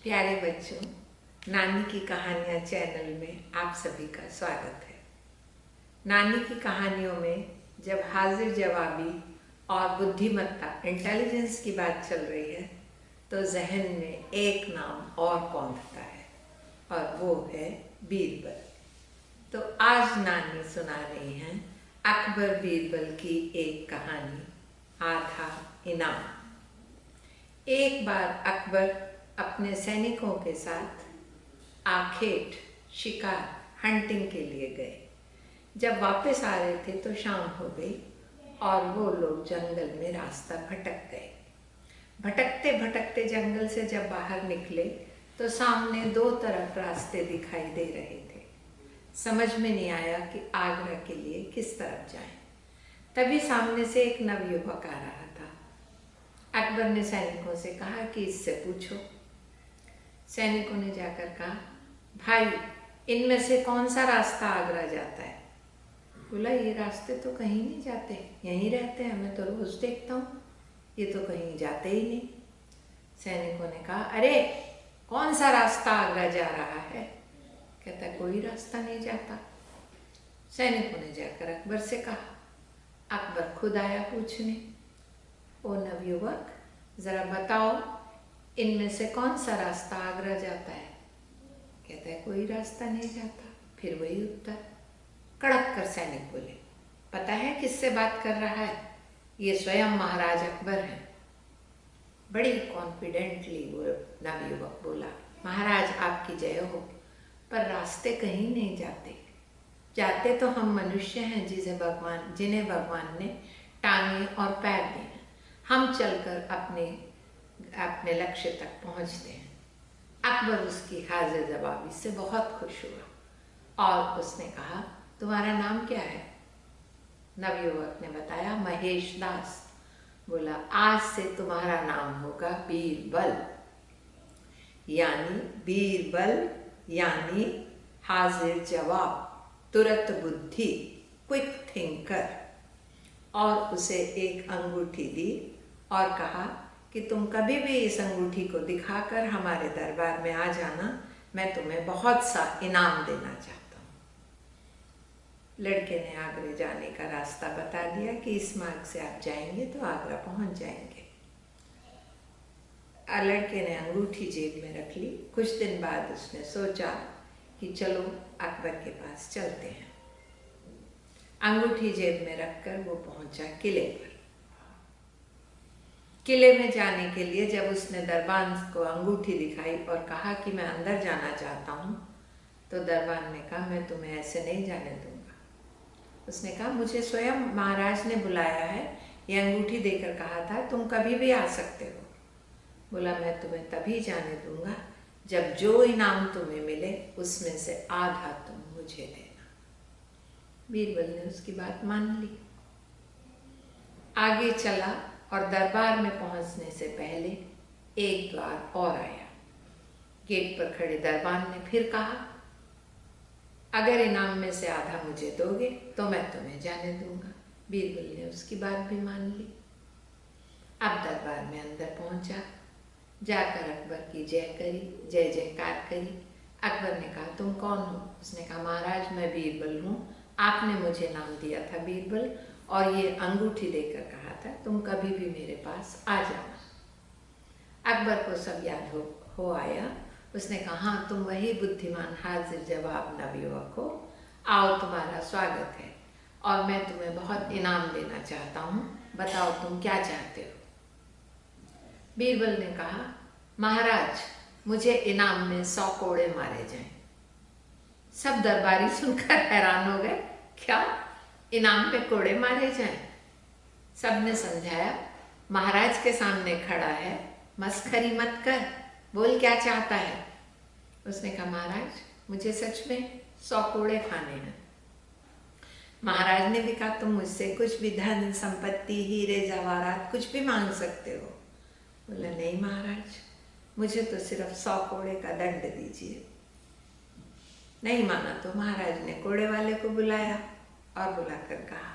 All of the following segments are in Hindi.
प्यारे बच्चों, नानी की कहानियाँ चैनल में आप सभी का स्वागत है। नानी की कहानियों में जब हाजिर जवाबी और बुद्धिमत्ता इंटेलिजेंस की बात चल रही है तो जहन में एक नाम और कौंधता है और वो है बीरबल। तो आज नानी सुना रही हैं अकबर बीरबल की एक कहानी, आधा इनाम। एक बार अकबर अपने सैनिकों के साथ आखेट शिकार हंटिंग के लिए गए। जब वापस आ रहे थे तो शाम हो गई और वो लोग जंगल में रास्ता भटक गए। भटकते भटकते जंगल से जब बाहर निकले तो सामने दो तरफ रास्ते दिखाई दे रहे थे। समझ में नहीं आया कि आगरा के लिए किस तरफ जाएं। तभी सामने से एक नवयुवक आ रहा था। अकबर ने सैनिकों से कहा कि इससे पूछो। सैनिकों ने जाकर कहा, भाई इनमें से कौन सा रास्ता आगरा जाता है? बोला, ये रास्ते तो कहीं नहीं जाते, यहीं रहते हैं, मैं तो रोज देखता हूँ, ये तो कहीं जाते ही नहीं। सैनिकों ने कहा, अरे कौन सा रास्ता आगरा जा रहा है? कहता, कोई रास्ता नहीं जाता। सैनिकों ने जाकर अकबर से कहा। अकबर खुद आया पूछने, ओ नवयुवक, जरा बताओ इनमें से कौन सा रास्ता आगरा जाता है? कहता है, कोई रास्ता नहीं जाता। फिर वही उत्तर। कड़क कर सैनिक बोले, पता है किससे बात कर रहा है? ये स्वयं महाराज अकबर हैं। बड़ी कॉन्फिडेंटली वो नवयुवक बोला, महाराज आपकी जय हो, पर रास्ते कहीं नहीं जाते। जाते तो हम मनुष्य हैं जिन्हें भगवान ने टांगे और पैर दिए हैं। हम चलकर अपने लक्ष्य तक पहुंचते हैं। अकबर उसकी हाजिर जवाबी से बहुत खुश हुआ और उसने कहा, तुम्हारा नाम क्या है? नवयुवक ने बताया, महेश दास। बोला, आज से तुम्हारा नाम होगा बीरबल। बीरबल यानी हाजिर जवाब, तुरंत बुद्धि, क्विक थिंकर। और उसे एक अंगूठी दी और कहा कि तुम कभी भी इस अंगूठी को दिखाकर हमारे दरबार में आ जाना, मैं तुम्हें बहुत सा इनाम देना चाहता हूँ। लड़के ने आगरा जाने का रास्ता बता दिया कि इस मार्ग से आप जाएंगे तो आगरा पहुंच जाएंगे। लड़के ने अंगूठी जेब में रख ली। कुछ दिन बाद उसने सोचा कि चलो अकबर के पास चलते हैं। अंगूठी जेब में रखकर वो पहुंचा किले पर। किले में जाने के लिए जब उसने दरबान को अंगूठी दिखाई और कहा कि मैं अंदर जाना चाहता हूँ, तो दरबान ने कहा, मैं तुम्हें ऐसे नहीं जाने दूंगा। उसने कहा, मुझे स्वयं महाराज ने बुलाया है, ये अंगूठी देकर कहा था तुम कभी भी आ सकते हो। बोला, मैं तुम्हें तभी जाने दूंगा जब जो इनाम तुम्हें मिले उसमें से आधा तुम मुझे देना। बीरबल ने उसकी बात मान ली। आगे चला और दरबार में पहुंचने से पहले एक द्वार और आया। गेट पर खड़े दरबान ने फिर कहा, अगर इनाम में से आधा मुझे दोगे तो मैं तुम्हें जाने दूंगा। बीरबल ने उसकी बात भी मान ली। अब दरबार में अंदर पहुंचा, जाकर अकबर की जय करी, जय जयकार करी। अकबर ने कहा, तुम कौन हो? उसने कहा, महाराज मैं बीरबल हूँ, आपने मुझे नाम दिया था बीरबल और ये अंगूठी देकर कहा था तुम कभी भी मेरे पास आ जाना। अकबर को सब याद हो आया। उसने कहा, हाँ तुम वही बुद्धिमान हाजिर जवाब नवयुवक हो, आओ तुम्हारा स्वागत है और मैं तुम्हें बहुत इनाम देना चाहता हूँ, बताओ तुम क्या चाहते हो? बीरबल ने कहा, महाराज मुझे इनाम में 100 कोड़े मारे जाएं। सब दरबारी सुनकर हैरान हो गए, क्या इनाम पे कोड़े मारे जाएं? सबने समझाया, महाराज के सामने खड़ा है, मस्खरी मत कर, बोल क्या चाहता है? उसने कहा, महाराज मुझे सच में 100 कोड़े खाने हैं। महाराज ने भी कहा, तुम मुझसे कुछ भी धन संपत्ति हीरे जवाहरात कुछ भी मांग सकते हो। बोला, नहीं महाराज, मुझे तो सिर्फ 100 कोड़े का दंड दीजिए। नहीं माना तो महाराज ने कोड़े वाले को बुलाया और बुलाकर कहा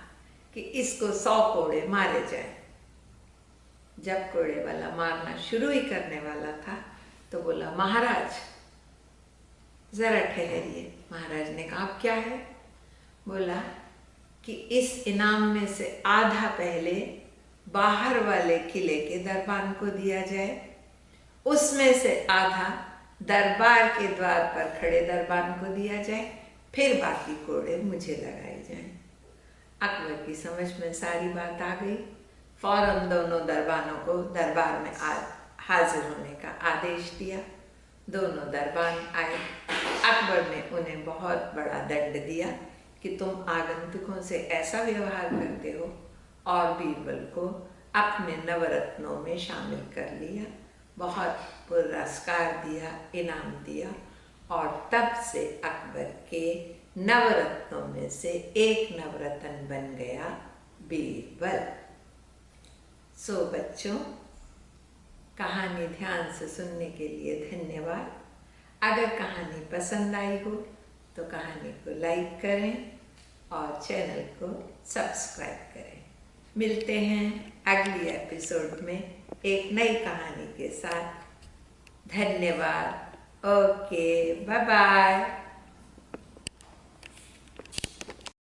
कि इसको 100 कोड़े मारे जाए। जब कोड़े वाला मारना शुरू ही करने वाला था तो बोला महाराज जरा ठहरिए। महाराज ने कहा अब क्या है? बोला कि इस इनाम में से आधा पहले बाहर वाले किले के दरबान को दिया जाए, उसमें से आधा दरबार के द्वार पर खड़े दरबान को दिया जाए, फिर बाकी कोड़े मुझे लगाए जाएं। अकबर की समझ में सारी बात आ गई। फौरन दोनों दरबानों को दरबार में हाजिर होने का आदेश दिया। दोनों दरबान आए। अकबर ने उन्हें बहुत बड़ा दंड दिया कि तुम आगंतुकों से ऐसा व्यवहार करते हो, और बीरबल को अपने नवरत्नों में शामिल कर लिया। बहुत पुरस्कार दिया, इनाम दिया, और तब से अकबर के नवरत्नों में से एक नवरत्न बन गया बीरबल। सो बच्चों, कहानी ध्यान से सुनने के लिए धन्यवाद। अगर कहानी पसंद आई हो तो कहानी को लाइक करें और चैनल को सब्सक्राइब करें। मिलते हैं अगली एपिसोड में एक नई कहानी के साथ। धन्यवाद। Okay, bye bye.